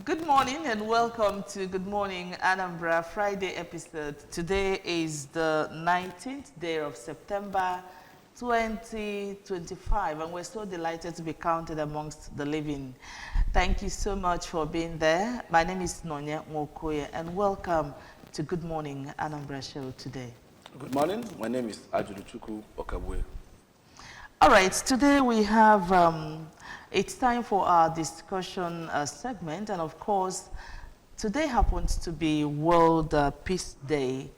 Good morning and welcome to Good Morning Anambra Friday episode. Today is the 19th day of September 2025 and we're so delighted to be counted amongst the living. Thank you so much for being there. My name is Nonya Mokoye and welcome to Good Morning Anambra show today. Good morning. My name is Ajuluchuku Okabwe. All right, today we have, it's time for our discussion segment, and of course, today happens to be World Peace Day.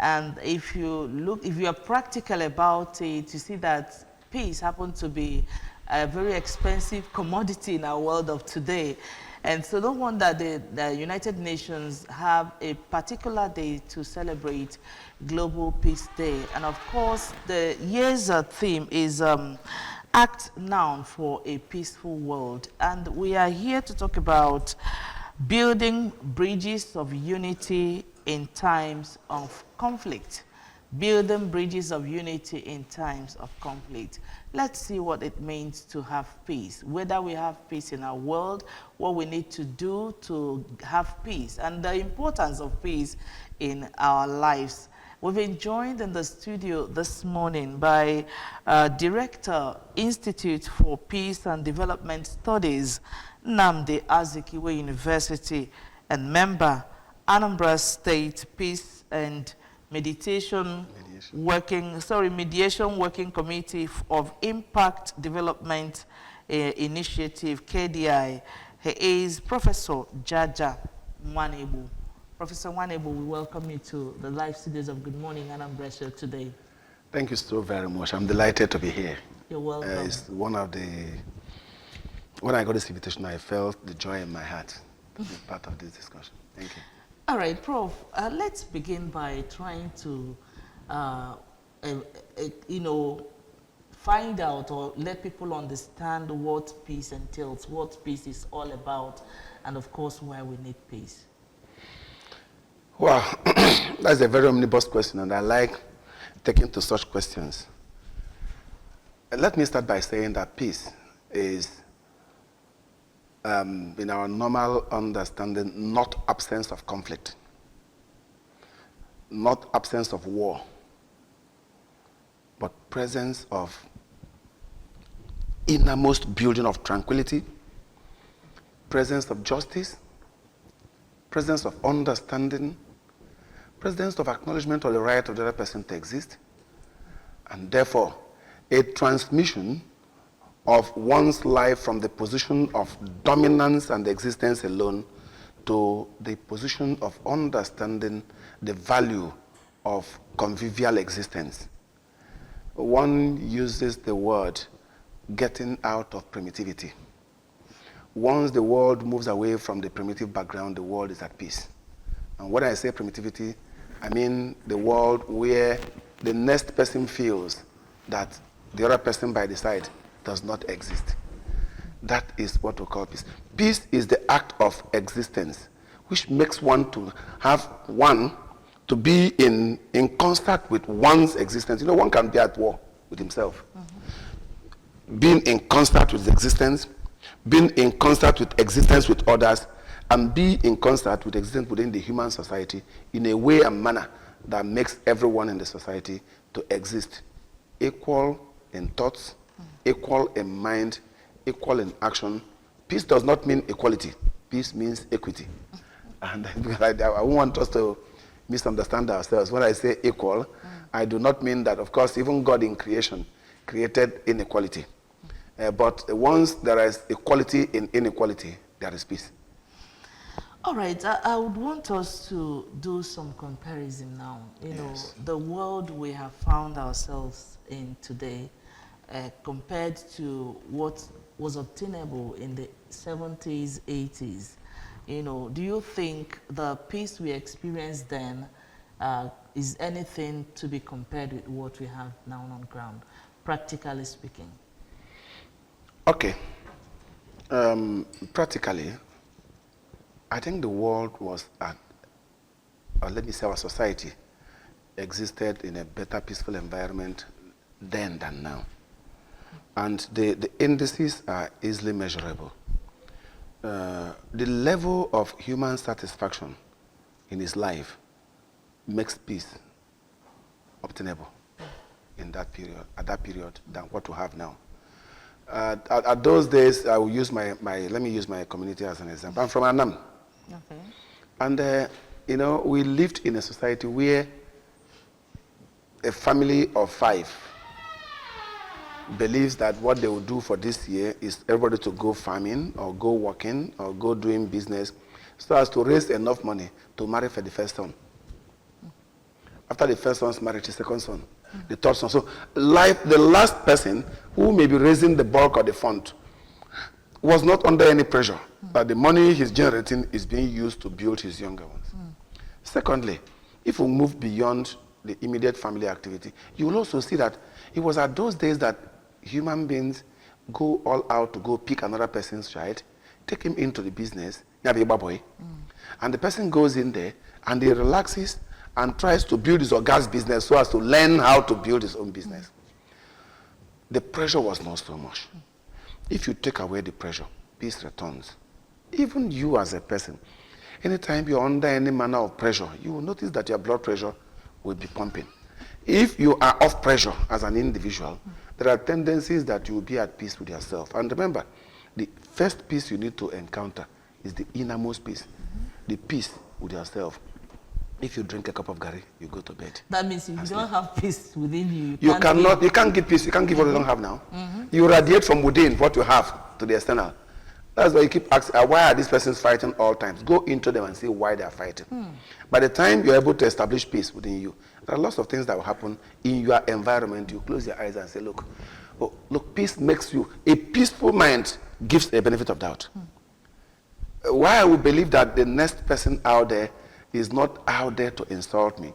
And if you are practical about it, you see that peace happens to be a very expensive commodity in our world of today. And so no wonder the United Nations have a particular day to celebrate Global Peace Day. And of course, the year's theme is Act Now for a Peaceful World. And we are here to talk about building bridges of unity in times of conflict. Building bridges of unity in times of conflict. Let's see what it means to have peace, whether we have peace in our world, what we need to do to have peace, and the importance of peace in our lives. We've been joined in the studio this morning by Director, Institute for Peace and Development Studies, Nnamdi Azikiwe University, and member, Anambra State Peace and Mediation Working Committee of Impact Development Initiative, KDI. He is Professor Jaja Nwanebu. Professor Nwanebu, we welcome you to the live studios of Good Morning Anambra show today. Thank you so very much. I'm delighted to be here. You're welcome. It's one of the, when I got this invitation, I felt the joy in my heart to be part of this discussion. Thank you. All right, Prof, let's begin by trying to, find out or let people understand what peace entails, what peace is all about, and of course, why we need peace. Well, that's a very omnibus question, and I like taking to such questions. Let me start by saying that peace is, in our normal understanding, not absence of conflict, not absence of war, but presence of innermost building of tranquility, presence of justice, presence of understanding, presence of acknowledgement of the right of the other person to exist, and therefore a transmission of one's life from the position of dominance and existence alone to the position of understanding the value of convivial existence. One uses the word getting out of primitivity. Once the world moves away from the primitive background, the world is at peace. And when I say primitivity, I mean the world where the next person feels that the other person by the side does not exist. That is what we call peace. Peace is the act of existence, which makes one to have one to be in concert with one's existence. You know, one can be at war with himself. Mm-hmm. Being in concert with existence, being in concert with existence with others, and be in concert with existence within the human society in a way and manner that makes everyone in the society to exist equal in thoughts, equal in mind, equal in action. Peace does not mean equality. Peace means equity. And I want us to misunderstand ourselves. When I say equal, I do not mean that, of course, even God in creation created inequality. But once there is equality in inequality, there is peace. All right, I would want us to do some comparison now. You know, the world we have found ourselves in today compared to what was obtainable in the 70s, 80s. You know, do you think the peace we experienced then is anything to be compared with what we have now on ground, practically speaking? Okay. Practically, I think the world was or let me say our society existed in a better peaceful environment then than now. And the indices are easily measurable. the level of human satisfaction in his life makes peace obtainable in that period, at that period, than what we have now. At those days, I will use let me use my community as an example. I'm from Anambra. Okay. And, you know, we lived in a society where a family of 5 believes that what they will do for this year is everybody to go farming or go working or go doing business so as to raise enough money to marry for the first son. After the first son's marriage, the second son, the third son. So the last person who may be raising the bulk of the fund was not under any pressure that the money he's generating is being used to build his younger ones. Secondly, if we move beyond the immediate family activity, you will also see that it was at those days that human beings go all out to go pick another person's child, take him into the business, and the person goes in there and he relaxes and tries to build his or God's business so as to learn how to build his own business. The pressure was not so much. If you take away the pressure, peace returns. Even you as a person, anytime you're under any manner of pressure, you will notice that your blood pressure will be pumping. If you are off pressure as an individual, there are tendencies that you will be at peace with yourself. And remember, the first peace you need to encounter is the innermost peace, the peace with yourself. If you drink a cup of gari, you go to bed. That means if you don't have peace within you, you can't give peace. You can't give what you don't have now. You radiate from within what you have to the external. That's why you keep asking, why are these persons fighting all times? Go into them and see why they are fighting. By the time you're able to establish peace within you, there are lots of things that will happen in your environment. You close your eyes and say, look, peace makes you, a peaceful mind gives a benefit of doubt. Why I would believe that the next person out there is not out there to insult me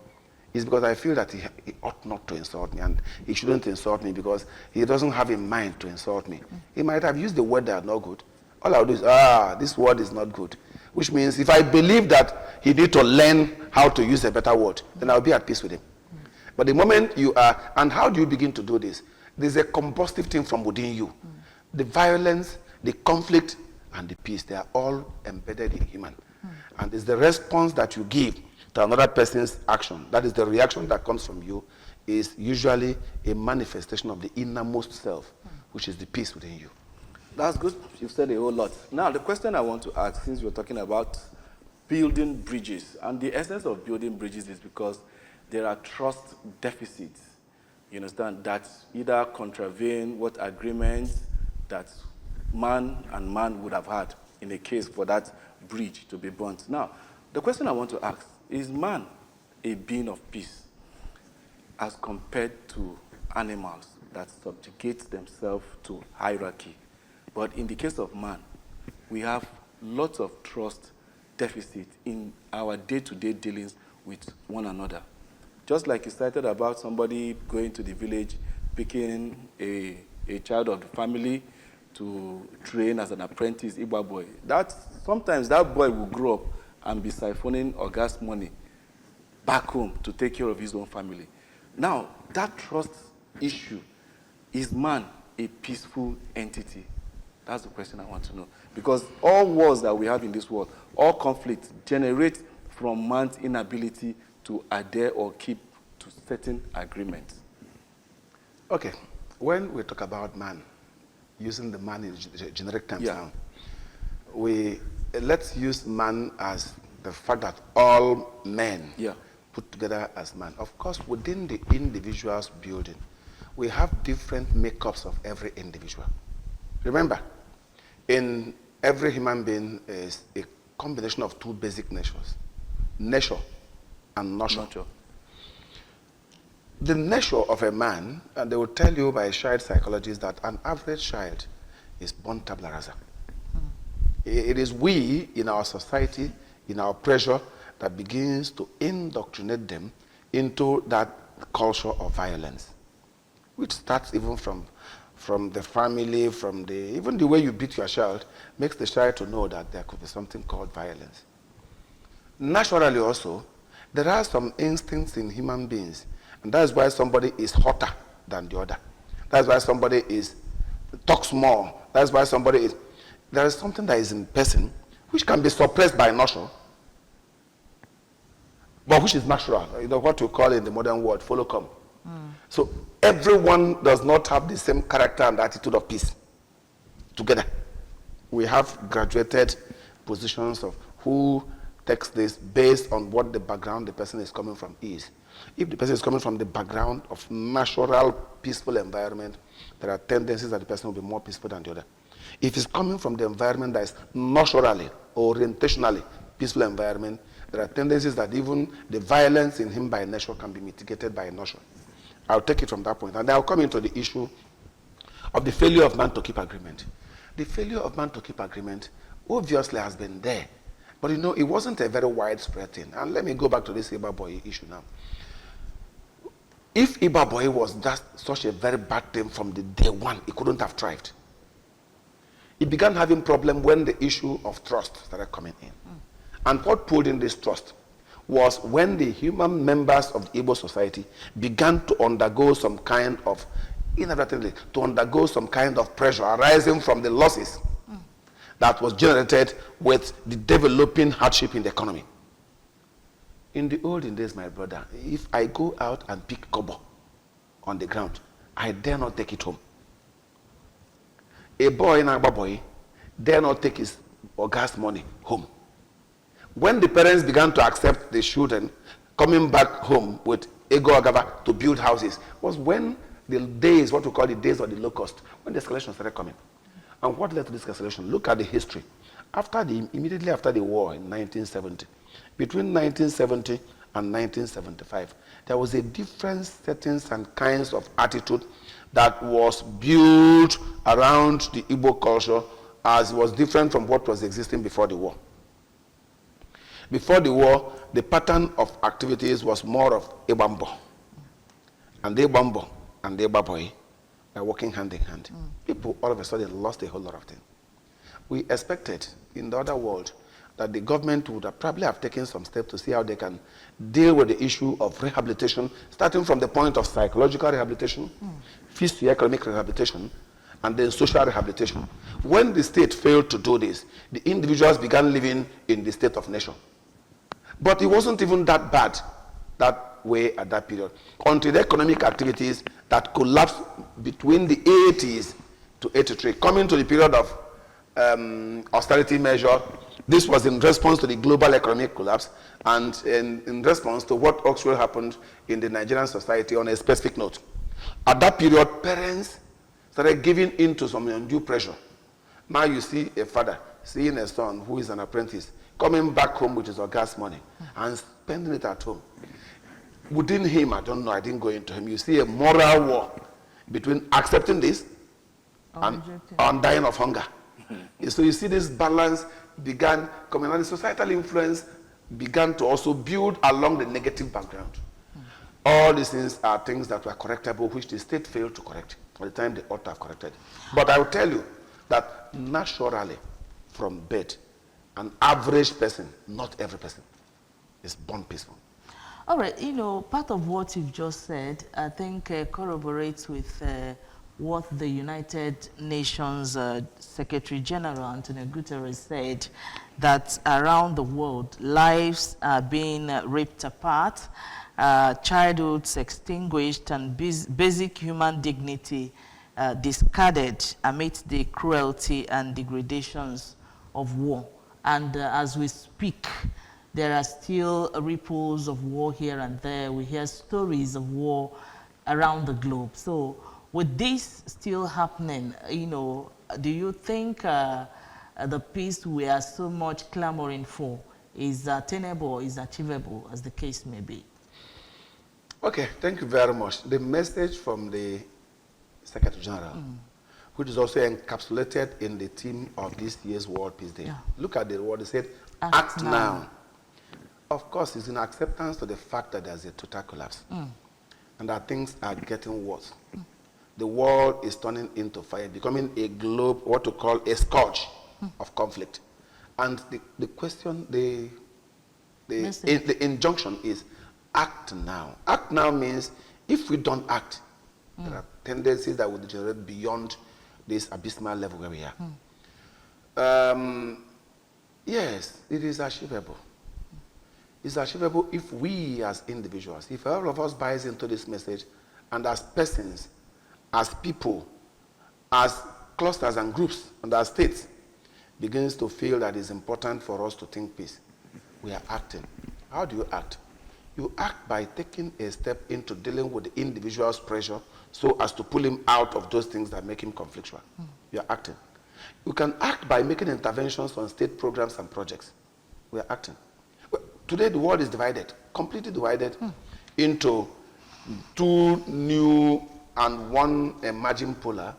is because I feel that he ought not to insult me, and he shouldn't insult me because he doesn't have in mind to insult me. He might have used the word that are not good. All I'll do is, this word is not good. Which means if I believe that he need to learn how to use a better word, then I'll be at peace with him. But the moment you are, and how do you begin to do this? There's a combustive thing from within you. The violence, the conflict, and the peace, they are all embedded in human. And it's the response that you give to another person's action, that is the reaction that comes from you, is usually a manifestation of the innermost self, which is the peace within you. That's good. You've said a whole lot. Now, the question I want to ask, since we're talking about building bridges, and the essence of building bridges is because there are trust deficits, you understand, that either contravene what agreements that man and man would have had in a case for that bridge to be burnt. Now, the question I want to ask, is man a being of peace as compared to animals that subjugate themselves to hierarchy? But in the case of man, we have lots of trust deficit in our day-to-day dealings with one another. Just like you cited about somebody going to the village, picking a child of the family to train as an apprentice, Igba boy. Sometimes that boy will grow up and be siphoning August money back home to take care of his own family. Now, that trust issue, is man a peaceful entity? That's the question I want to know. Because all wars that we have in this world, all conflicts generate from man's inability to adhere or keep to certain agreements. Okay, when we talk about man, using the man in generic terms now, let's use man as the fact that all men put together as man. Of course, within the individual's building, we have different makeups of every individual. Remember, in every human being is a combination of 2 basic natures, nature and nurture. The nature of a man, and they will tell you by child psychologists that an average child is born tabula rasa. It is we in our society, in our pressure, that begins to indoctrinate them into that culture of violence, which starts even from the family, even the way you beat your child makes the child to know that there could be something called violence. Naturally also, there are some instincts in human beings, and that's why somebody is hotter than the other. That's why somebody talks more. That's why somebody is. there is something that is in person which can be suppressed by nurture, but which is natural. You know what we call in the modern world, follow come. So everyone does not have the same character and attitude of peace together. We have graduated positions of who takes this based on what the background the person is coming from is. If the person is coming from the background of natural, peaceful environment, there are tendencies that the person will be more peaceful than the other. If he's coming from the environment that is naturally, orientationally peaceful environment, there are tendencies that even the violence in him by nature can be mitigated by nature. I'll take it from that point. And then I'll come into the issue of the failure of man to keep agreement. The failure of man to keep agreement obviously has been there. But you know, it wasn't a very widespread thing. And let me go back to this Iba boy issue now. If Iba boy was just such a very bad thing from the day one, it couldn't have thrived. It began having problem when the issue of trust started coming in. And what pulled in this trust was when the human members of the Igbo society began to undergo some kind of, inadvertently, to undergo some kind of pressure arising from the losses that was generated with the developing hardship in the economy. In the olden days, my brother, if I go out and pick kobo on the ground, I dare not take it home. A boy in Agba boy dare not take his or gas money home. When the parents began to accept the children coming back home with ego agava to build houses, was when the days, what we call the days of the locust, when the escalation started coming. And what led to this escalation? Look at the history. Immediately after the war in 1970, between 1970 and 1975, there was a different settings and kinds of attitude that was built around the Igbo culture as it was different from what was existing before the war. Before the war, the pattern of activities was more of Ibambo. And the Ibambo and the Ibaboy are working hand in hand. People all of a sudden lost a whole lot of things. We expected in the other world that the government would probably have taken some steps to see how they can deal with the issue of rehabilitation, starting from the point of psychological rehabilitation, physical-economic rehabilitation, and then social rehabilitation. When the state failed to do this, the individuals began living in the state of nation. But it wasn't even that bad that way at that period, until the economic activities that collapsed between the 80s to 83, coming to the period of austerity measure. This was in response to the global economic collapse and in response to what actually happened in the Nigerian society on a specific note. At that period, parents started giving in to some undue pressure. Now you see a father seeing a son who is an apprentice coming back home with his gas money and spending it at home. Within him, I don't know, I didn't go into him, you see a moral war between accepting this and dying of hunger. So you see this balance began coming, and the societal influence began to also build along the negative background. All these things are things that were correctable, which the state failed to correct by the time they ought to have corrected. But I will tell you that naturally, from birth, an average person, not every person, is born peaceful. All right, you know, part of what you've just said, I think corroborates with what the United Nations Secretary General Antonio Guterres said, that around the world, lives are being ripped apart, childhoods extinguished, and basic human dignity discarded amidst the cruelty and degradations of war. And as we speak, there are still ripples of war here and there. We hear stories of war around the globe. So with this still happening, you know, do you think the peace we are so much clamoring for is attainable, is achievable, as the case may be? Okay, thank you very much. The message from the Secretary General, which is also encapsulated in the theme of this year's World Peace Day. Yeah. Look at the word, it said, act now. Of course, it's in acceptance to the fact that there's a total collapse and that things are getting worse. The world is turning into fire, becoming a globe, what to call a scourge of conflict. And the question, the injunction is, act now. Act now means if we don't act, there are tendencies that will deteriorate beyond this abysmal level where we are. Yes, it is achievable. It's achievable if we as individuals, if all of us buys into this message, and as persons, as people, as clusters and groups, and as states, begins to feel that it's important for us to think peace. We are acting. How do you act? You act by taking a step into dealing with the individual's pressure so as to pull him out of those things that make him conflictual. You are acting. You can act by making interventions on state programs and projects. We are acting. Well, today the world is divided, completely divided into two new and one emerging polar,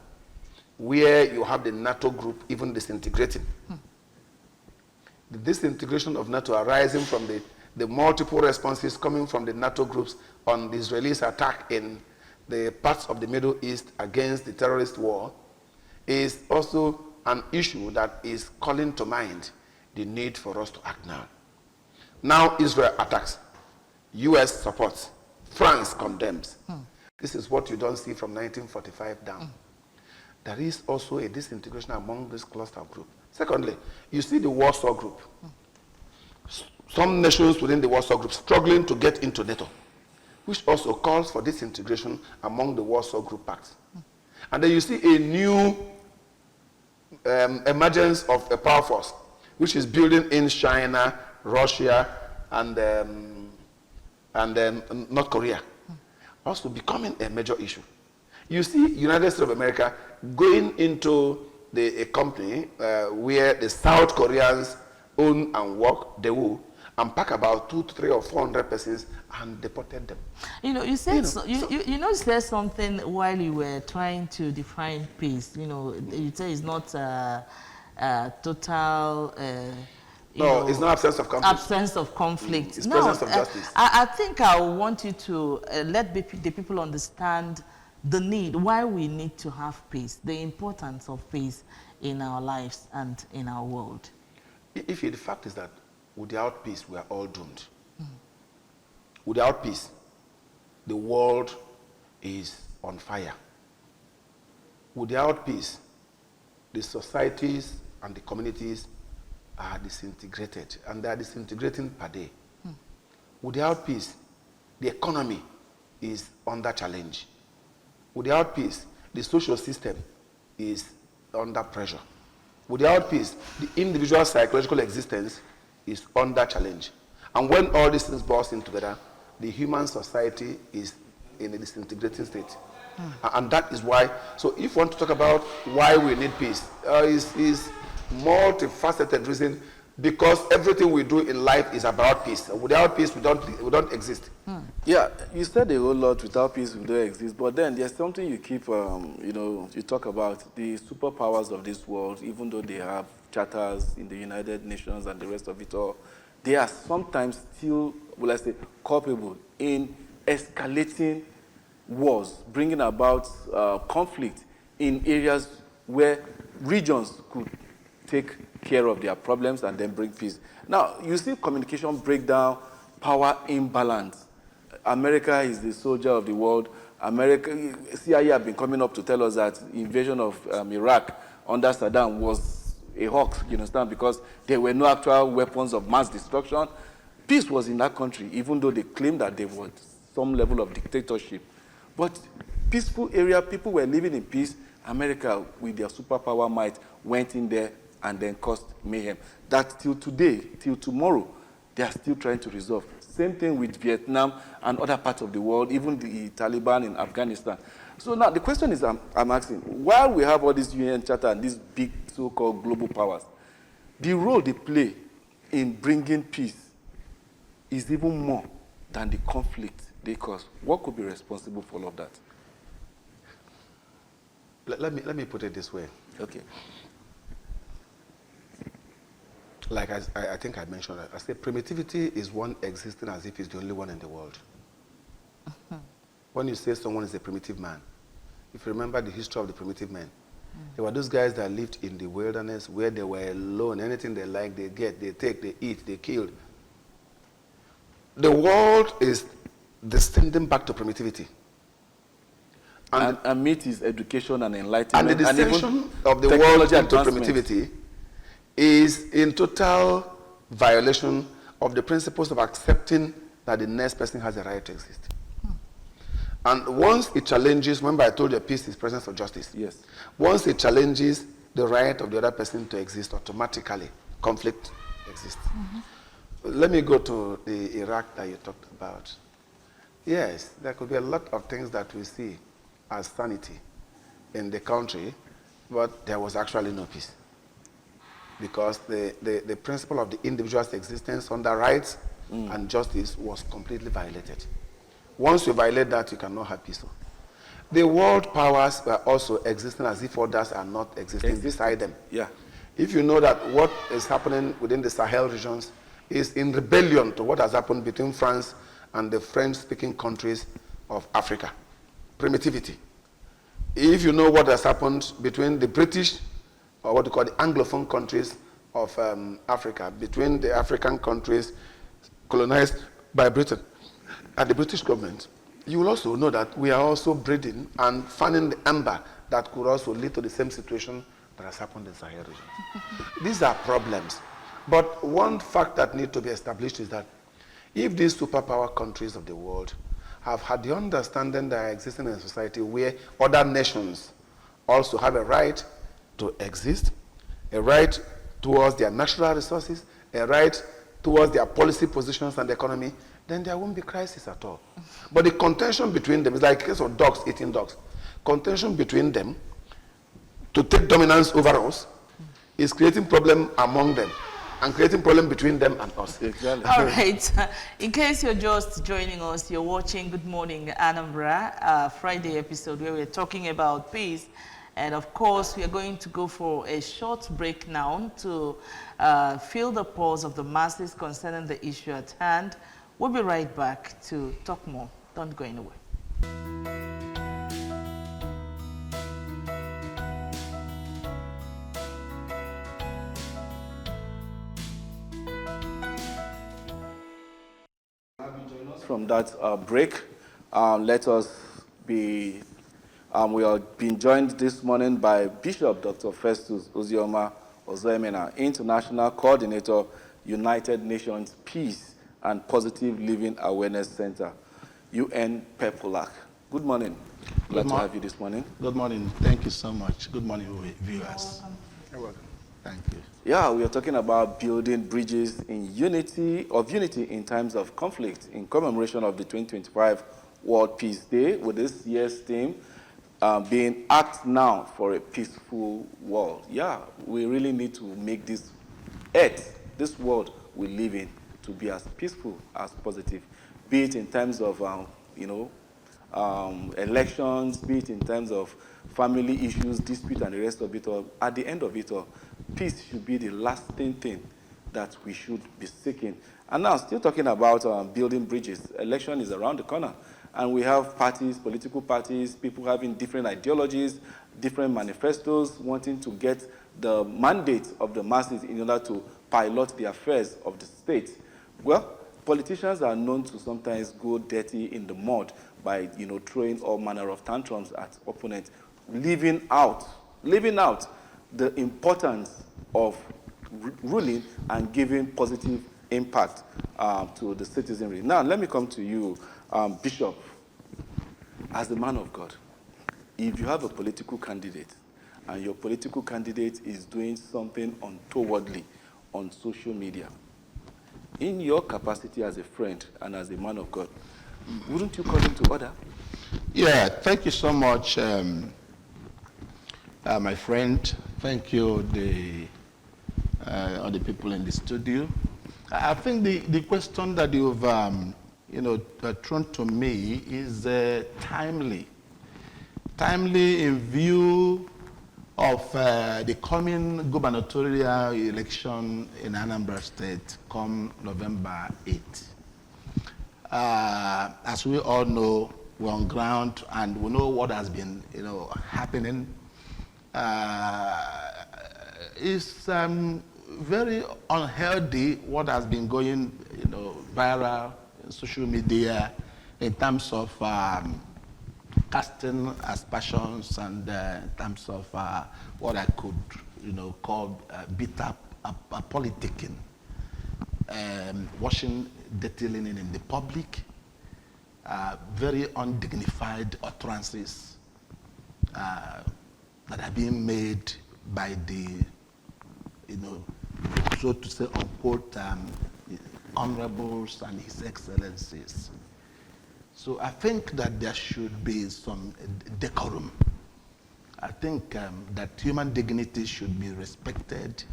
where you have the NATO group even disintegrating. The disintegration of NATO arising from the multiple responses coming from the NATO groups on the Israelis' attack in the parts of the Middle East against the terrorist war is also an issue that is calling to mind the need for us to act now. Now Israel attacks, US supports, France condemns. This is what you don't see from 1945 down. There is also a disintegration among this cluster group. Secondly, you see the Warsaw Group. Some nations within the Warsaw Group struggling to get into NATO, which also calls for disintegration among the Warsaw Group pacts. And then you see a new emergence of a power force, which is building in China, Russia, and North Korea, also becoming a major issue. You see United States of America going into a company where the South Koreans own and work, Daewoo, and pack about 200, 300, or 400 persons and deported them. You said you said something while you were trying to define peace. You say it's not total. No, it's not absence of conflict. Absence of conflict. It's presence of justice. I think I want you to let the people understand the need, why we need to have peace, the importance of peace in our lives and in our world. The fact is that without peace, we are all doomed. Without peace, the world is on fire. Without peace, the societies and the communities are disintegrated, and they are disintegrating per day. Without peace, the economy is under challenge. Without peace, the social system is under pressure. Without peace, the individual psychological existence is under challenge. And when all these things burst in together, the human society is in a disintegrating state. And that is why, so if you want to talk about why we need peace, is multifaceted reason, because everything we do in life is about peace. Without peace, we don't exist. Yeah, you said a whole lot. Without peace, we don't exist. But then there's something you keep, you talk about the superpowers of this world, even though they have charters in the United Nations and the rest of it all, they are sometimes still, will I say, culpable in escalating wars, bringing about conflict in areas where regions could take care of their problems and then bring peace. Now, you see communication breakdown, power imbalance. America is the soldier of the world. CIA have been coming up to tell us that invasion of Iraq under Saddam was a hoax, you understand, because there were no actual weapons of mass destruction. Peace was in that country, even though they claimed that there was some level of dictatorship. But peaceful area, people were living in peace. America, with their superpower might, went in there and then caused mayhem. That till today, till tomorrow, they are still trying to resolve. Same thing with Vietnam and other parts of the world, even the Taliban in Afghanistan. So now the question is, I'm asking, while we have all these UN Charter and these big so-called global powers, the role they play in bringing peace is even more than the conflict they cause. What could be responsible for all of that? Let me put it this way. Okay. Like I think I mentioned, I say primitivity is one existing as if it's the only one in the world. When you say someone is a primitive man, if you remember the history of the primitive men, there were those guys that lived in the wilderness where they were alone. Anything they like, they get, they take, they eat, they kill. The world is descending back to primitivity. And meat is education and enlightenment. And the descension of the world into primitivity is in total violation of the principles of accepting that the next person has a right to exist. And once it challenges, remember I told you peace is presence of justice. Yes. Once it challenges the right of the other person to exist, automatically conflict exists. Let me go to the Iraq that you talked about. Yes, there could be a lot of things that we see as sanity in the country, but there was actually no peace. Because the principle of the individual's existence under rights and justice was completely violated. Once you violate that, you cannot have peace. The world powers were also existing as if others are not existing beside them. Yeah. If you know that what is happening within the Sahel regions is in rebellion to what has happened between France and the French-speaking countries of Africa, primitivity. If you know what has happened between the British, or what you call the Anglophone countries of Africa, between the African countries colonized by Britain and the British government, you will also know that we are also breeding and fanning the ember that could also lead to the same situation that has happened in the Sahel region. These are problems. But one fact that needs to be established is that if these superpower countries of the world have had the understanding that are existing in a society where other nations also have a right to exist, a right towards their natural resources, a right towards their policy positions and the economy, then there won't be crisis at all. But the contention between them is like a case of dogs eating dogs. Contention between them to take dominance over us is creating problem among them and creating problem between them and us. Exactly. All right. In case you're just joining us, you're watching Good Morning Anambra, Friday episode where we're talking about peace. And of course, we are going to go for a short break now to feel the pulse of the masses concerning the issue at hand. We'll be right back to talk more. Don't go anywhere. From that break, let us be, we are being joined this morning by Bishop Dr. Festus Ozioma Ozoemena, International Coordinator, United Nations Peace and Positive Living Awareness Center, UN PEPULAC. Good morning. Glad to have you this morning. Good morning. Thank you so much. Good morning, viewers. You're welcome. Thank you. Yeah, we are talking about building bridges in unity in times of conflict in commemoration of the 2025 World Peace Day, with this year's theme being Act Now for a Peaceful World. Yeah, we really need to make this earth, this world we live in, to be as peaceful as positive, be it in terms of, elections, be it in terms of family issues, dispute, and the rest of it all. At the end of it all, peace should be the lasting thing that we should be seeking. And now, still talking about building bridges, election is around the corner. And we have parties, political parties, people having different ideologies, different manifestos, wanting to get the mandate of the masses in order to pilot the affairs of the state. Well, politicians are known to sometimes go dirty in the mud by, throwing all manner of tantrums at opponents, leaving out the importance of ruling and giving positive impact to the citizenry. Now, let me come to you, Bishop. As a man of God, if you have a political candidate and your political candidate is doing something untowardly on social media, in your capacity as a friend and as a man of God, wouldn't you call him to order? Yeah, thank you so much, my friend. Thank you, all the people in the studio. I think the question that you've thrown to me is timely in view of the coming gubernatorial election in Anambra State come November 8th. As we all know, we're on ground and we know what has been happening. It's very unhealthy what has been going viral in social media in terms of casting aspersions and in terms of what I could call beat up politicking, washing dirty linen in the public, very undignified utterances that are being made by the, so to say, unquote, honorables and His Excellencies. So I think that there should be some decorum. I think that human dignity should be respected,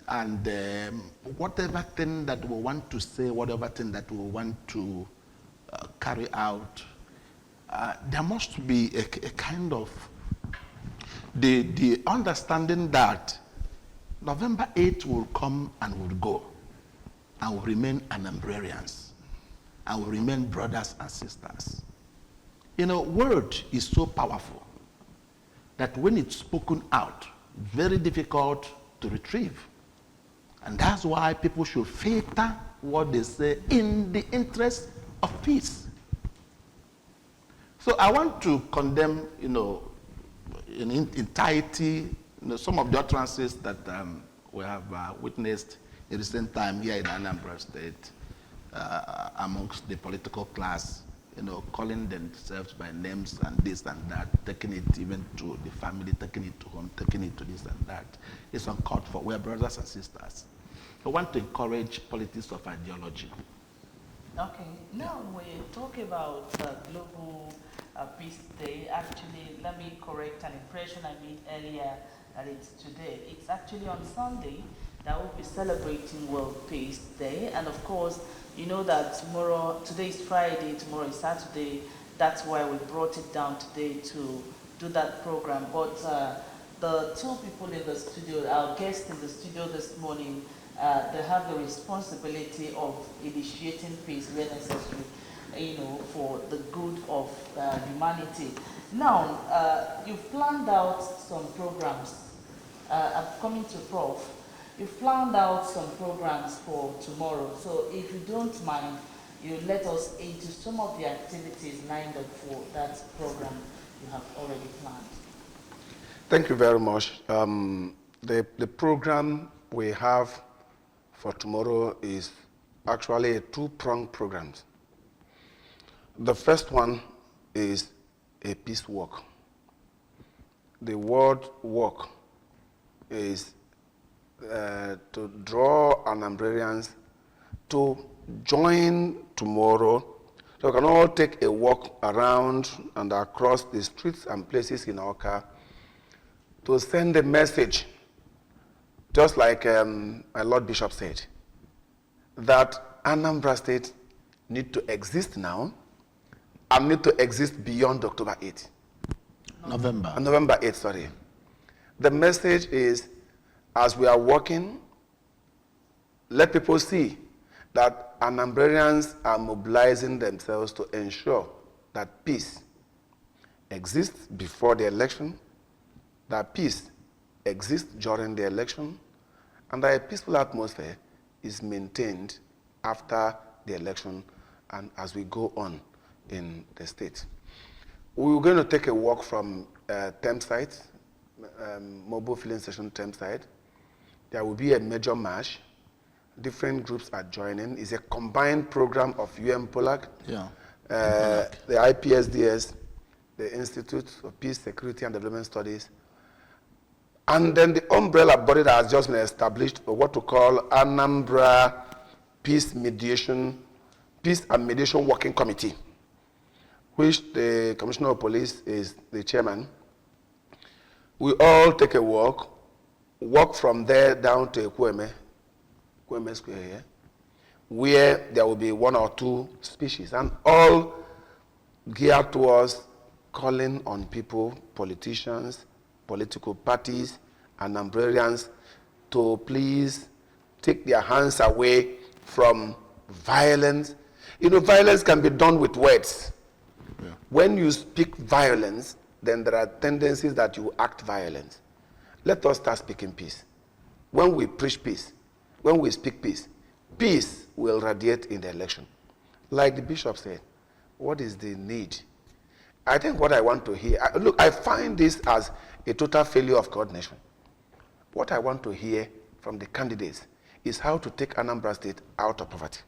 and whatever thing that we want to say, whatever thing that we want to carry out, there must be a kind of the understanding that November 8th will come and will go, and will remain Anambrarians, and will remain brothers and sisters. Word is so powerful that when it's spoken out, very difficult to retrieve. And that's why people should filter what they say in the interest of peace. So I want to condemn, in entirety, some of the utterances that we have witnessed in recent time here in Anambra State amongst the political class, calling themselves by names and this and that, taking it even to the family, taking it to home, taking it to this and that. It's uncalled for. We're brothers and sisters. I want to encourage politics of ideology. Okay, now we talk about Global Peace Day. Actually, let me correct an impression I made earlier that it's today. It's actually on Sunday that we'll be celebrating World Peace Day. And of course, you know that today is Friday, tomorrow is Saturday. That's why we brought it down today to do that program. But the two people in the studio, our guests in the studio this morning, they have the responsibility of initiating peace where necessary, for the good of humanity. Now, you've planned out some programs. I'm coming to Prof. You've planned out some programs for tomorrow. So if you don't mind, you let us into some of the activities lined up for that program you have already planned. Thank you very much. The program we have for tomorrow is actually a two-pronged program. The first one is a peace walk. The word walk is to draw Anambrarians to join tomorrow, so we can all take a walk around and across the streets and places in Awka to send a message, just like my Lord Bishop said, that Anambra State need to exist now and need to exist beyond October 8th. November 8th, sorry. The message is, as we are working, let people see that Anambrarians are mobilizing themselves to ensure that peace exists before the election, that peace exists during the election, and that a peaceful atmosphere is maintained after the election and as we go on in the state. We're going to take a walk from Thameside, mobile filling station Thameside. There will be a major march. Different groups are joining. It's a combined program of UN POLAC, the IPSDS, the Institute of Peace, Security and Development Studies, and then the umbrella body that has just been established, or what to call Anambra Peace and Mediation Working Committee, which the Commissioner of Police is the chairman. We all take a walk from there down to Kweme Square here, where there will be one or two speeches, and all geared towards calling on people, politicians, political parties, and Anambrarians to please take their hands away from violence. Violence can be done with words. Yeah. When you speak violence, then there are tendencies that you act violent. Let us start speaking peace. When we preach peace, when we speak peace, peace will radiate in the election. Like the bishop said, what is the need? I think what I want to hear, I find this as a total failure of coordination. What I want to hear from the candidates is how to take Anambra State out of poverty,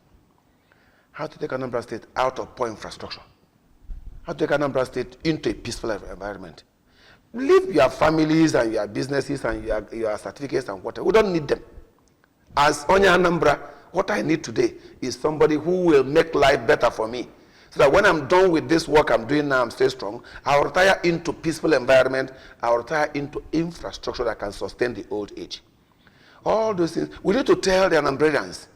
how to take Anambra State out of poor infrastructure, how to take Anambra State into a peaceful environment. Leave your families and your businesses and your certificates and whatever. We don't need them. As Onye Anambra, what I need today is somebody who will make life better for me. So that when I'm done with this work I'm doing now, I'm stay strong, I'll retire into peaceful environment, I'll retire into infrastructure that can sustain the old age. All those things. We need to tell the Anambrarians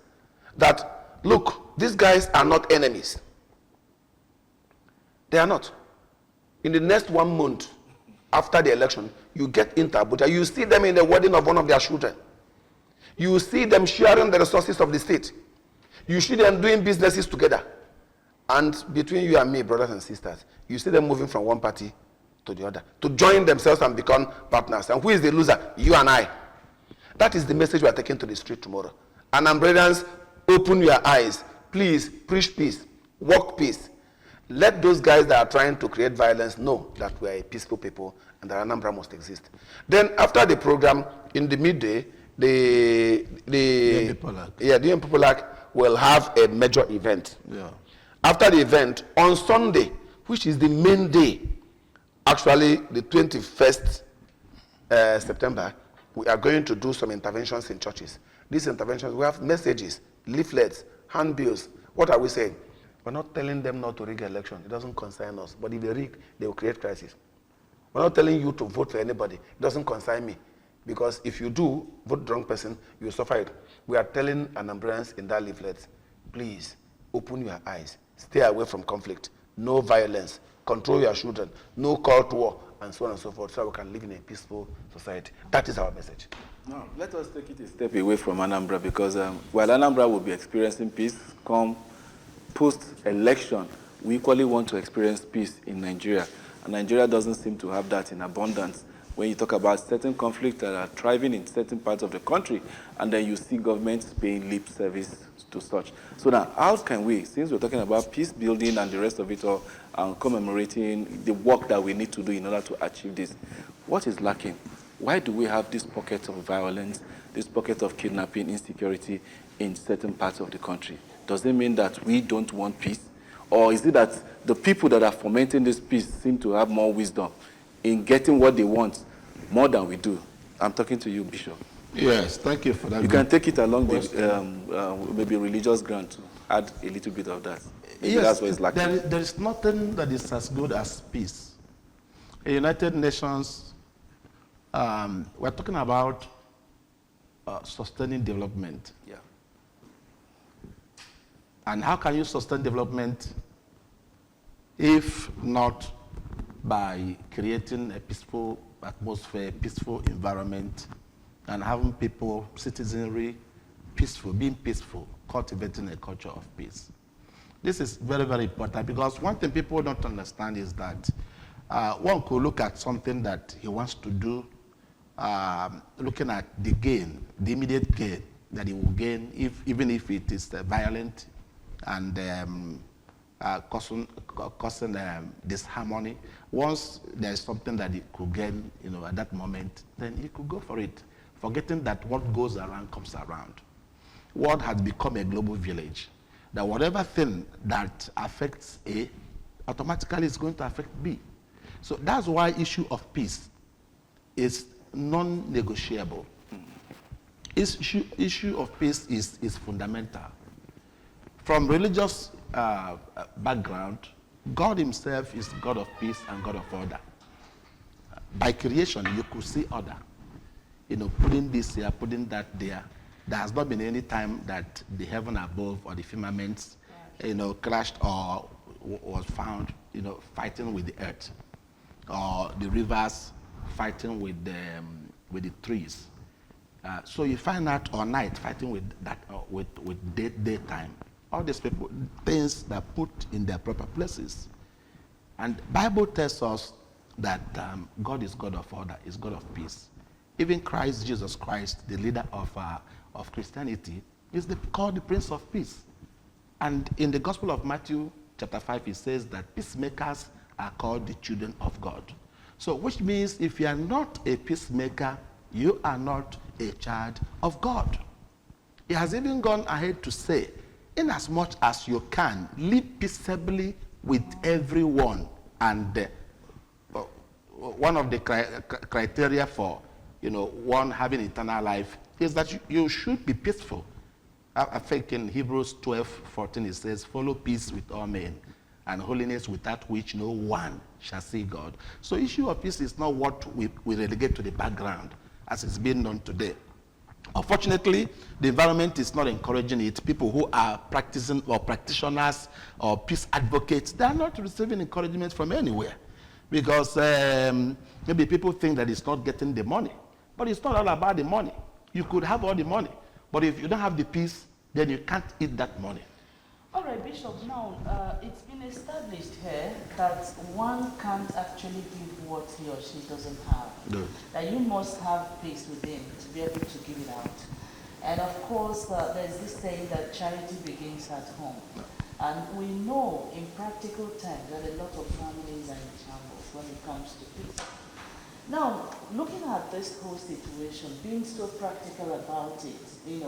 that, look, these guys are not enemies. They are not. In the next 1 month after the election, you get into Abuja, you see them in the wedding of one of their children. You see them sharing the resources of the state. You see them doing businesses together. And between you and me, brothers and sisters, you see them moving from one party to the other to join themselves and become partners. And who is the loser? You and I. That is the message we are taking to the street tomorrow. Anambrarians, open your eyes. Please preach peace, work peace. Let those guys that are trying to create violence know that we are a peaceful people and that Anambra must exist. Then after the program, in the midday, the Polak will have a major event. Yeah. After the event, on Sunday, which is the main day, actually the 21st September, we are going to do some interventions in churches. These interventions, we have messages, leaflets, handbills. What are we saying? We're not telling them not to rig election. It doesn't concern us. But if they rig, they will create crisis. We're not telling you to vote for anybody. It doesn't concern me. Because if you do vote the wrong person, you will suffer it. We are telling Anambrans in that leaflet, please open your eyes. Stay away from conflict. No violence. Control your children. No call to war. And so on and so forth, so we can live in a peaceful society. That is our message. Now, let us take it a step away from Anambra, because while Anambra will be experiencing peace, come post-election, we equally want to experience peace in Nigeria. And Nigeria doesn't seem to have that in abundance. When you talk about certain conflicts that are thriving in certain parts of the country, and then you see governments paying lip service to such. So now, how can we, since we're talking about peace building and the rest of it all, and commemorating the work that we need to do in order to achieve this, what is lacking? Why do we have this pocket of violence, this pocket of kidnapping, insecurity in certain parts of the country? Does it mean that we don't want peace? Or is it that the people that are fomenting this peace seem to have more wisdom in getting what they want more than we do? I'm talking to you, Bishop. Yes, thank you for that. You can take it along the maybe religious ground to add a little bit of that. Maybe yes, that's what it's lacking. There is nothing that is as good as peace. In United Nations, we're talking about sustaining development. Yeah. And how can you sustain development if not by creating a peaceful atmosphere, peaceful environment, and having people, citizenry, peaceful, being peaceful, cultivating a culture of peace. This is very, very important, because one thing people don't understand is that one could look at something that he wants to do, looking at the gain, the immediate gain that he will gain, even if it is violent and causing disharmony. Once there is something that he could gain, at that moment, then he could go for it, forgetting that what goes around comes around. World has become a global village. That whatever thing that affects A, automatically is going to affect B. So that's why issue of peace is non-negotiable. Issue of peace is fundamental. From religious background, God himself is God of peace and God of order. By creation, you could see order. Putting this here, putting that there. There has not been any time that the heaven above or the firmaments, crashed or was found, fighting with the earth, or the rivers fighting with the trees. So you find that all night fighting with that, with daytime. All these people, things that put in their proper places. And Bible tells us that God is God of order, is God of peace. Even Christ, Jesus Christ, the leader of Christianity, is called the Prince of Peace. And in the Gospel of Matthew, chapter 5, it says that peacemakers are called the children of God. So, which means if you are not a peacemaker, you are not a child of God. He has even gone ahead to say, in as much as you can, live peaceably with everyone. And one of the criteria for one having eternal life is that you should be peaceful. I think in Hebrews 12:14 it says, follow peace with all men and holiness, without which no one shall see God. So issue of peace is not what we relegate to the background as it's being done today. Unfortunately, the environment is not encouraging it. People who are practicing or practitioners or peace advocates, they are not receiving encouragement from anywhere, because maybe people think that it's not getting the money. But it's not all about the money. You could have all the money, but if you don't have the peace, then you can't eat that money. All right, Bishop, now it's been established here that one can't actually give what he or she doesn't have. No. That you must have peace within to be able to give it out. And of course, there's this saying that charity begins at home. And we know in practical terms that a lot of families are in shambles when it comes to peace. Now, looking at this whole situation, being so practical about it,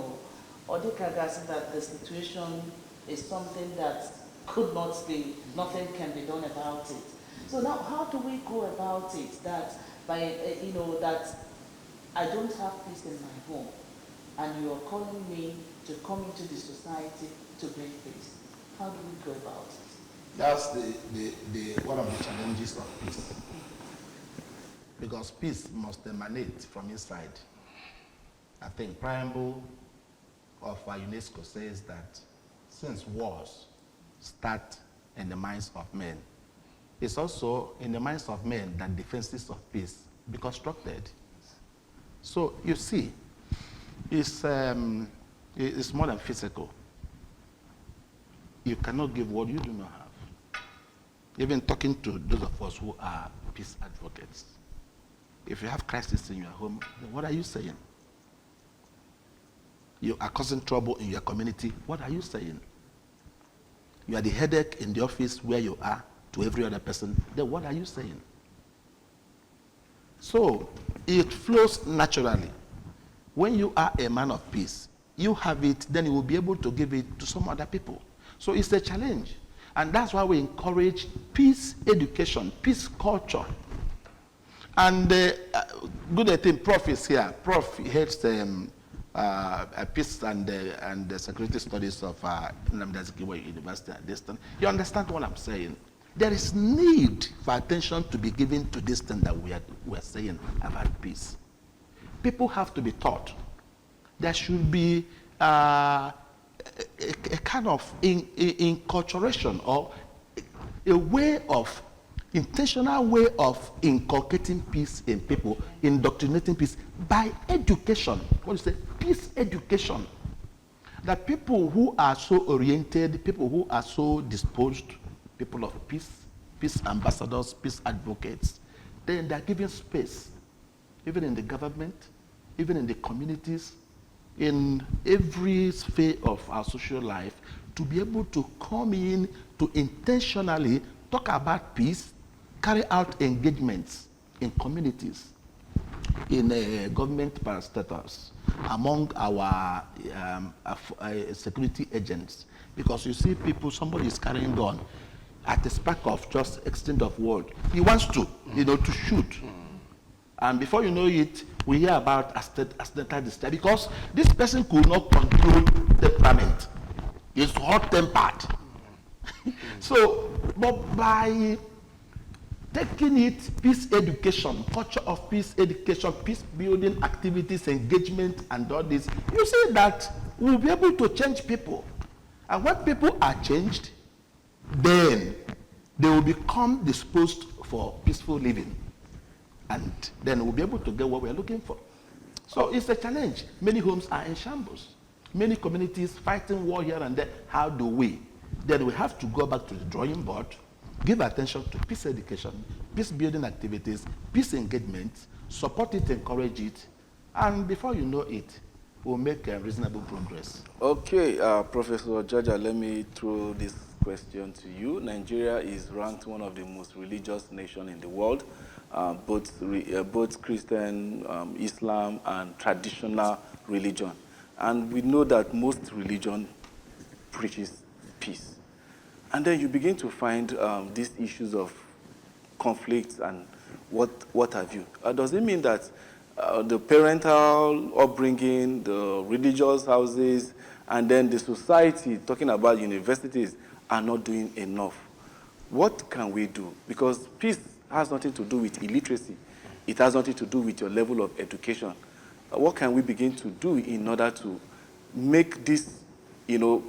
Odekaga said that the situation is something that could not be, nothing can be done about it. So now, how do we go about it that by, that I don't have peace in my home, and you are calling me to come into the society to bring peace? How do we go about it? That's the one of the challenges of peace. Because peace must emanate from inside. I think preamble of UNESCO says that since wars start in the minds of men, it's also in the minds of men that defenses of peace be constructed. So you see, it's more than physical. You cannot give what you do not have. Even talking to those of us who are peace advocates, if you have crisis in your home, then what are you saying? You are causing trouble in your community, what are you saying? You are the headache in the office where you are to every other person, then what are you saying? So it flows naturally. When you are a man of peace, you have it, then you will be able to give it to some other people. So it's a challenge. And that's why we encourage peace education, peace culture. And good thing, Prof is here. Prof heads peace and security studies of Anambra University at this time. You understand what I'm saying? There is need for attention to be given to this thing that we are saying about peace. People have to be taught. There should be a kind of inculturation or a way of intentional way of inculcating peace in people, indoctrinating peace by education. What do you say? Peace education. That people who are so oriented, people who are so disposed, people of peace, peace ambassadors, peace advocates, then they're given space, even in the government, even in the communities, in every sphere of our social life, to be able to come in to intentionally talk about peace, carry out engagements in communities, in government parastatals, among our security agents. Because you see people, somebody is carrying gun at the spark of just extent of word. He wants to, to shoot. And before you know it, we hear about accidental discharge because this person could not control temperament. He's hot-tempered. So, but by taking it, peace education, culture of peace education, peace building activities, engagement, and all this, you see that we'll be able to change people. And when people are changed, then they will become disposed for peaceful living. And then we'll be able to get what we're looking for. So it's a challenge. Many homes are in shambles. Many communities fighting war here and there. How do we? Then we have to go back to the drawing board, give attention to peace education, peace building activities, peace engagement, support it, encourage it, and before you know it, we'll make reasonable progress. Okay, Professor Jaja, let me throw this question to you. Nigeria is ranked one of the most religious nations in the world, both Christian, Islam, and traditional religion. And we know that most religion preaches peace. And then you begin to find these issues of conflicts and what have you. Does it mean that the parental upbringing, the religious houses, and then the society, talking about universities, are not doing enough? What can we do? Because peace has nothing to do with illiteracy. It has nothing to do with your level of education. What can we begin to do in order to make this,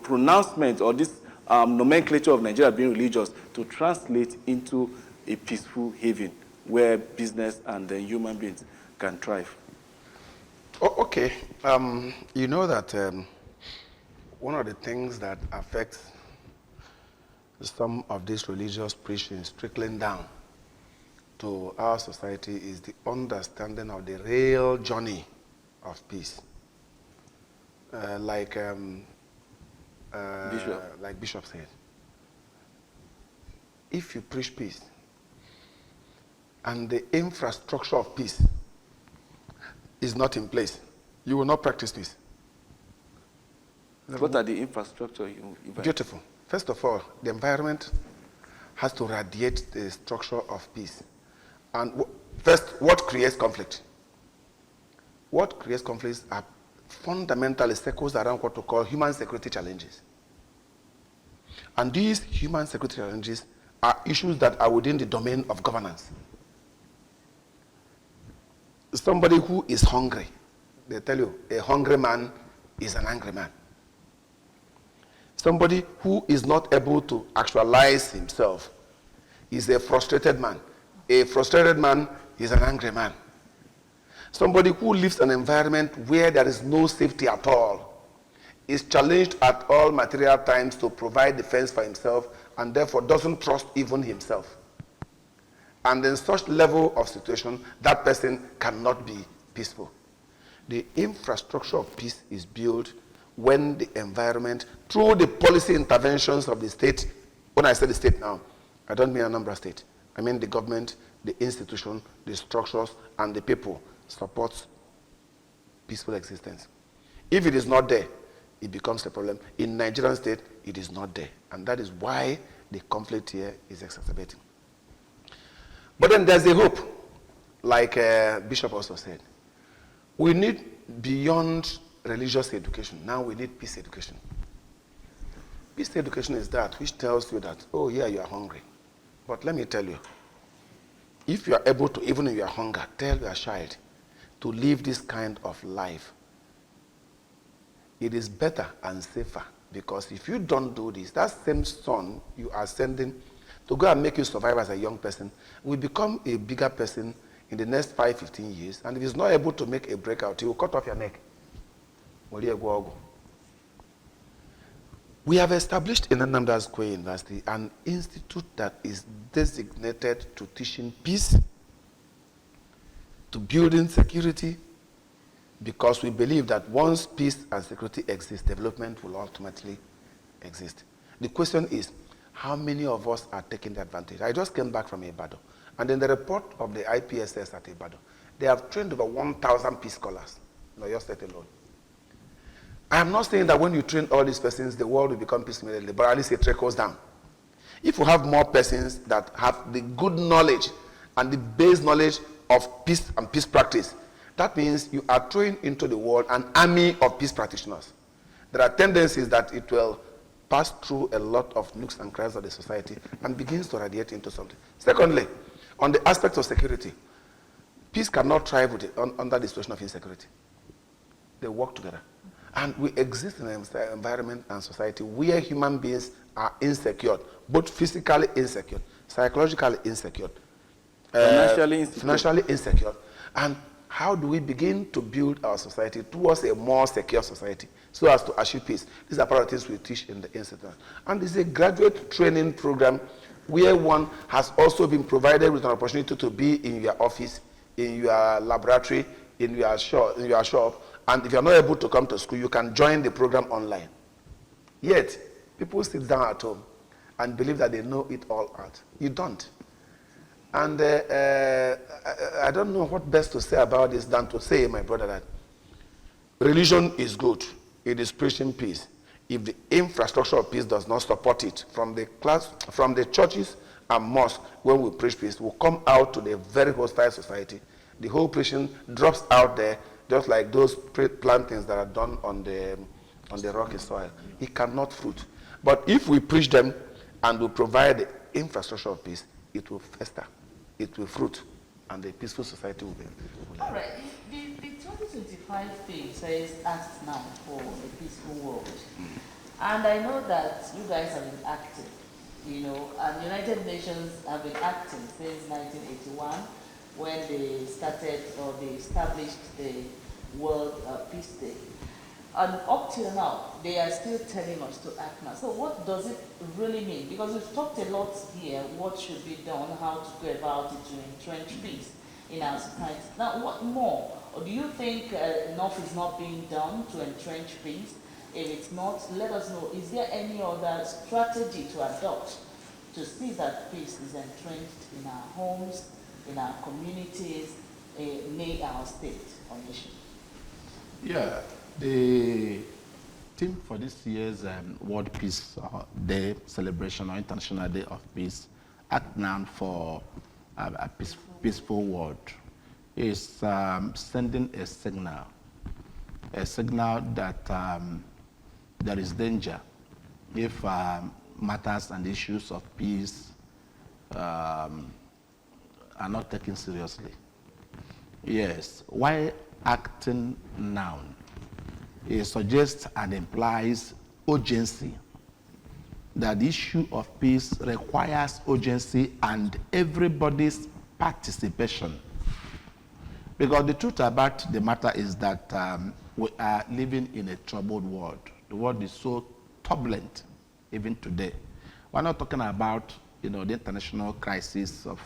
pronouncement or this nomenclature of Nigeria being religious to translate into a peaceful haven where business and human beings can thrive? Okay. You know that one of the things that affects some of these religious preachings trickling down to our society is the understanding of the real journey of peace. Like Bishop said, if you preach peace and the infrastructure of peace is not in place, you will not practice peace. What are the infrastructure? Beautiful. First of all, the environment has to radiate the structure of peace. And first, what creates conflict? What creates conflicts are fundamentally circles around what we call human security challenges. And these human security challenges are issues that are within the domain of governance. Somebody who is hungry, they tell you, a hungry man is an angry man. Somebody who is not able to actualize himself is a frustrated man. A frustrated man is an angry man. Somebody who lives in an environment where there is no safety at all is challenged at all material times to provide defense for himself and therefore doesn't trust even himself. And in such level of situation, that person cannot be peaceful. The infrastructure of peace is built when the environment, through the policy interventions of the state, when I say the state now, I don't mean Anambra state. I mean the government, the institution, the structures, and the people supports peaceful existence. If it is not there, it becomes a problem. In Nigerian state, it is not there. And that is why the conflict here is exacerbating. But then there's a hope, like Bishop also said. We need beyond religious education. Now we need peace education. Peace education is that which tells you that, oh yeah, you are hungry. But let me tell you, if you are able to, even in your hunger, tell your child to live this kind of life, it is better and safer. Because if you don't do this, that same son you are sending to go and make you survive as a young person will become a bigger person in the next 5-15 years. And if he's not able to make a breakout, he will cut off your neck. We have established in Anambra Square University an institute that is designated to teaching peace, to building security, because we believe that once peace and security exist, development will ultimately exist. The question is, how many of us are taking the advantage? I just came back from Ibadan, and in the report of the IPSS at Ibadan, they have trained over 1,000 peace scholars in Oyo State alone. I am not saying that when you train all these persons, the world will become peaceful immediately, but at least it trickles down. If you have more persons that have the good knowledge and the base knowledge of peace and peace practice, that means you are throwing into the world an army of peace practitioners. There are tendencies that it will pass through a lot of nooks and crannies of the society and begins to radiate into something. Secondly, on the aspect of security, peace cannot thrive under the situation of insecurity. They work together. And we exist in an environment and society where human beings are insecure, both physically insecure, psychologically insecure, financially insecure. And how do we begin to build our society towards a more secure society so as to achieve peace? These are part of the things we teach in the institute. And this is a graduate training program where one has also been provided with an opportunity to be in your office, in your laboratory, in your shop. And if you're not able to come to school, you can join the program online. Yet, people sit down at home and believe that they know it all out. You don't. And I don't know what best to say about this than to say, my brother, that religion is good. It is preaching peace. If the infrastructure of peace does not support it, from the churches and mosques, when we preach peace, we come out to the very hostile society. The whole preaching drops out there, just like those plantings that are done on the rocky soil. It cannot fruit. But if we preach them and we provide the infrastructure of peace, it will fester, it will fruit, and the peaceful society will be. All right, the 2025 theme says act now for a peaceful world. And I know that you guys have been active, you know, and United Nations have been active since 1981 when they started or they established the World Peace Day. And up till now, they are still telling us to act now. So what does it really mean? Because we've talked a lot here, what should be done, how to go about it to entrench peace in our society. Now, what more? Or do you think enough is not being done to entrench peace? If it's not, let us know. Is there any other strategy to adopt to see that peace is entrenched in our homes, in our communities, in our state or nation? Yeah, the theme for this year's World Peace Day celebration or International Day of Peace, Act Now for a Peaceful World, is sending a signal that there is danger if matters and issues of peace are not taken seriously. Yes, why acting now? It suggests and implies urgency, that the issue of peace requires urgency and everybody's participation. Because the truth about the matter is that we are living in a troubled world. The world is so turbulent, even today. We're not talking about, you know, the international crisis of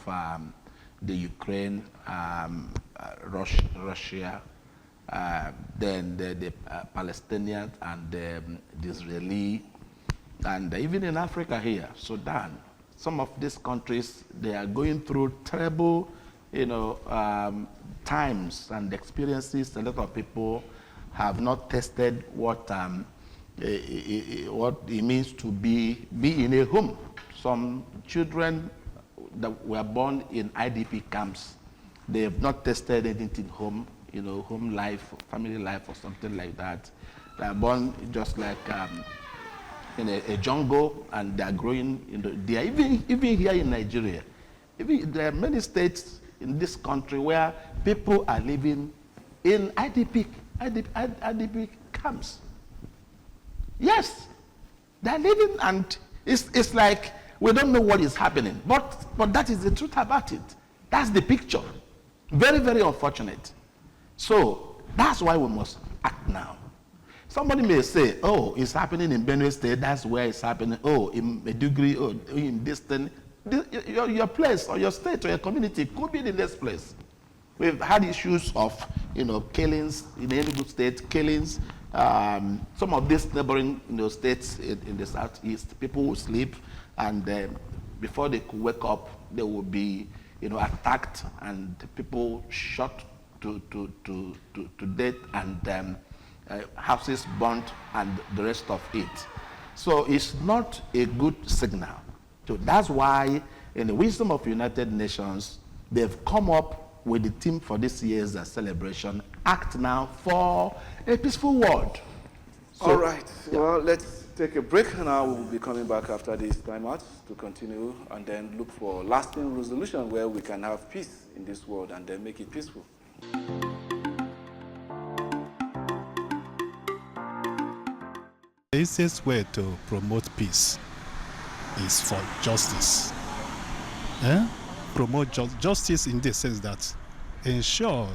the Ukraine, Russia, then the Palestinians and the Israeli, and even in Africa here, Sudan. Some of these countries, they are going through terrible, you know, times and experiences. A lot of people have not tested what it means to be in a home. Some children that were born in IDP camps, they have not tested anything home, you know, home life, family life, or something like that. They are born just like in a jungle, and they are growing. You know, they are even here in Nigeria. There are many states in this country where people are living in IDP camps. Yes, they are living, and it's like we don't know what is happening. But that is the truth about it. That's the picture. Very, very unfortunate. So that's why we must act now. Somebody may say, oh, it's happening in Benue State, that's where it's happening. Oh, in Maiduguri, oh, in this thing. Your place or your state or your community could be the next place. We've had issues of, you know, killings in the Enugu State, killings. Some of these neighboring, you know, states in the southeast, people will sleep, and before they could wake up, they will be, you know, attacked and people shot to death, and houses burnt and the rest of it. So it's not a good signal. So that's why, in the wisdom of United Nations, they've come up with the theme for this year's celebration, Act Now for a Peaceful World. So, all right, yeah. Well, let's take a break now. We'll be coming back after this time out to continue and then look for lasting resolution where we can have peace in this world and then make it peaceful. The easiest way to promote peace is for justice. Promote justice in the sense that ensure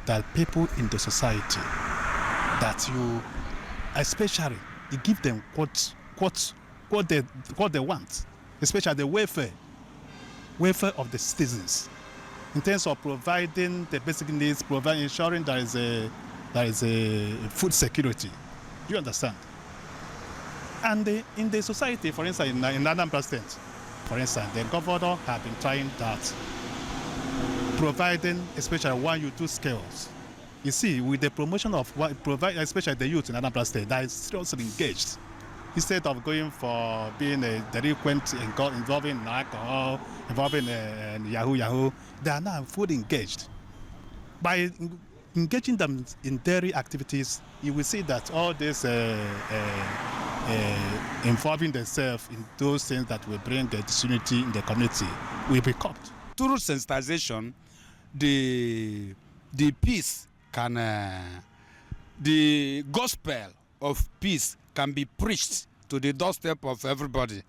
that people in the society, that you, especially, you give them what they want, especially the welfare of the citizens, in terms of providing the basic needs, ensuring there is a food security. Do you understand? And in the society, for instance, in Anambra State, for instance, the governor has been trying that providing, especially when you do skills. You see, with the promotion of what provide, especially the youth in Anambra State, that is seriously engaged, instead of going for being a delinquent involving in alcohol, involving in Yahoo, they are now fully engaged. By engaging them in daily activities, you will see that all this involving themselves in those things that will bring disunity in the community will be curbed. Through sensitization, the peace can, the gospel of peace can be preached to the doorstep of everybody.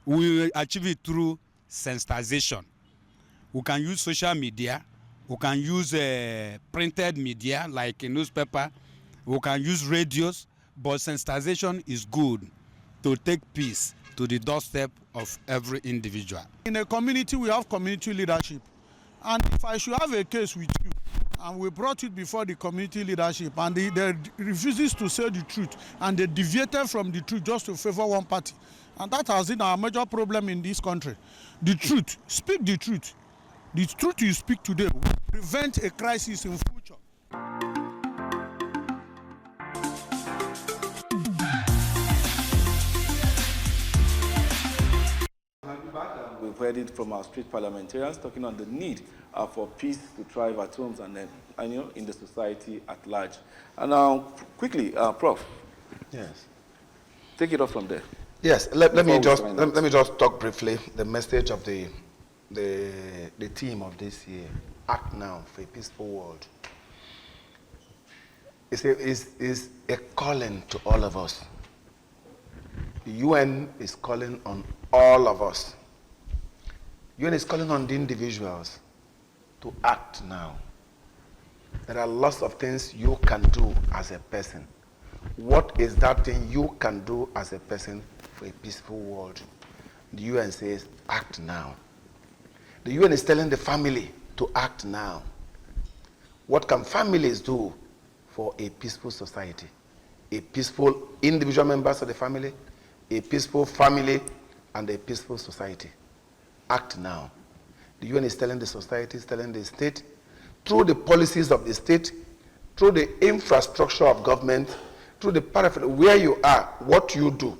We will achieve it through sensitization. We can use social media. We can use printed media like a newspaper. We can use radios, but sensitization is good to take peace to the doorstep of every individual. In a community, we have community leadership. And if I should have a case with you, and we brought it before the community leadership, and they refuses to say the truth, and they deviated from the truth just to favor one party. And that has been our major problem in this country. The truth, speak the truth. The truth you speak today will prevent a crisis in future. We've heard it from our street parliamentarians talking on the need for peace to thrive at homes and in the society at large. And now, quickly, Prof. Yes. Take it off from there. Yes. Let me just talk briefly the message of the theme of this year: Act Now for a Peaceful World. It's a calling to all of us. The UN is calling on all of us. UN is calling on the individuals to act now. There are lots of things you can do as a person. What is that thing you can do as a person for a peaceful world? The UN says, act now. The UN is telling the family to act now. What can families do for a peaceful society? A peaceful individual members of the family, a peaceful family, and a peaceful society. Act now. The UN is telling the society, is telling the state, through the policies of the state, through the infrastructure of government, through the periphery, where you are, what you do,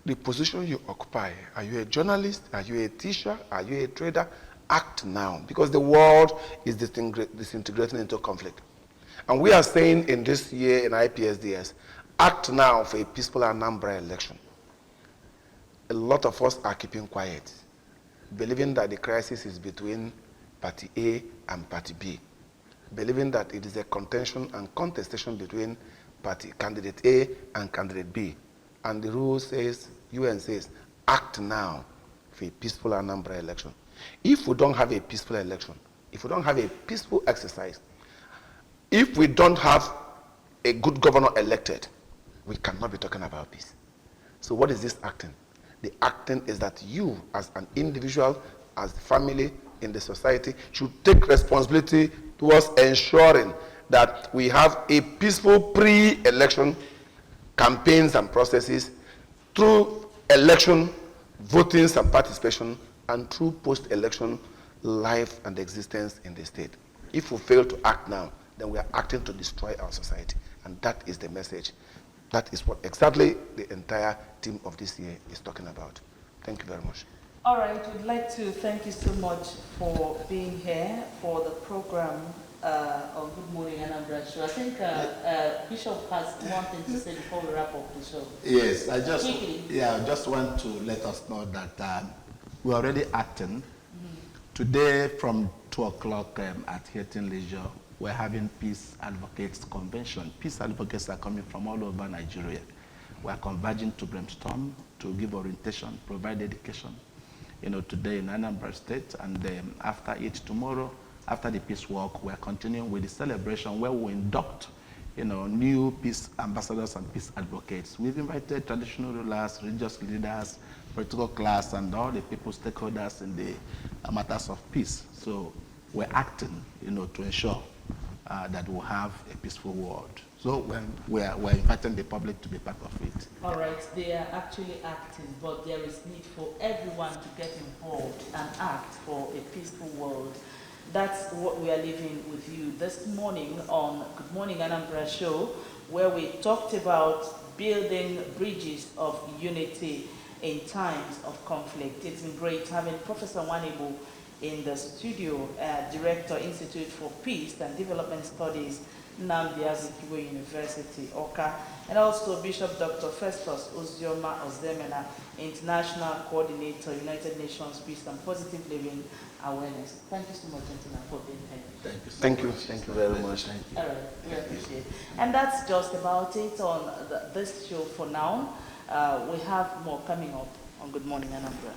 the position you occupy. Are you a journalist? Are you a teacher? Are you a trader? Act now, because the world is disintegrating into conflict. And we are saying in this year in IPSDS, act now for a peaceful Anambra election. A lot of us are keeping quiet, believing that the crisis is between Party A and Party B, believing that it is a contention and contestation between candidate A and candidate B. And the rule says, UN says, act now for a peaceful Anambra election. If we don't have a peaceful election, if we don't have a peaceful exercise, if we don't have a good governor elected, we cannot be talking about peace. So what is this acting? The acting is that you, as an individual, as the family, in the society, should take responsibility towards ensuring that we have a peaceful pre-election campaigns and processes, through election, votings and participation, and through post-election life and existence in the state. If we fail to act now, then we are acting to destroy our society. And that is the message. That is what exactly the entire team of this year is talking about. Thank you very much. All right, we'd like to thank you so much for being here for the program on Good Morning Anambra show. I think Bishop has one thing to say before we wrap up the show. Yes, I just want to let us know that we're already acting. Today from 2 o'clock at Hilton Leisure, we're having Peace Advocates Convention. Peace advocates are coming from all over Nigeria. We're converging to Brainstorm to give orientation, provide education, today in Anambra State, and after it tomorrow, after the peace walk, we're continuing with the celebration where we induct, new peace ambassadors and peace advocates. We've invited traditional rulers, religious leaders, political class, and all the people, stakeholders in the matters of peace. So we're acting, to ensure that we'll have a peaceful world. So we're inviting the public to be part of it. All right, they are actually acting, but there is need for everyone to get involved and act for a peaceful world. That's what we are leaving with you this morning on Good Morning Anambra show, where we talked about building bridges of unity in times of conflict. It's been great having Professor Wanibu in the studio, Director, Institute for Peace and Development Studies, Anambra University, Oka, and also Bishop Dr. Festus Ozioma Ozemena, International Coordinator, United Nations Peace and Positive Living Awareness. Thank you so much, gentlemen, for being here. Thank you. Thank you very much. Thank you. All right, we appreciate it. And that's just about it on this show for now. We have more coming up on Good Morning Anambra.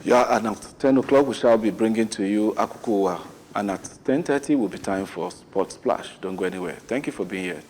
Yeah, and at 10 o'clock we shall be bringing to you Akukuwa. And at 10:30 will be time for Sports Splash. Don't go anywhere. Thank you for being here.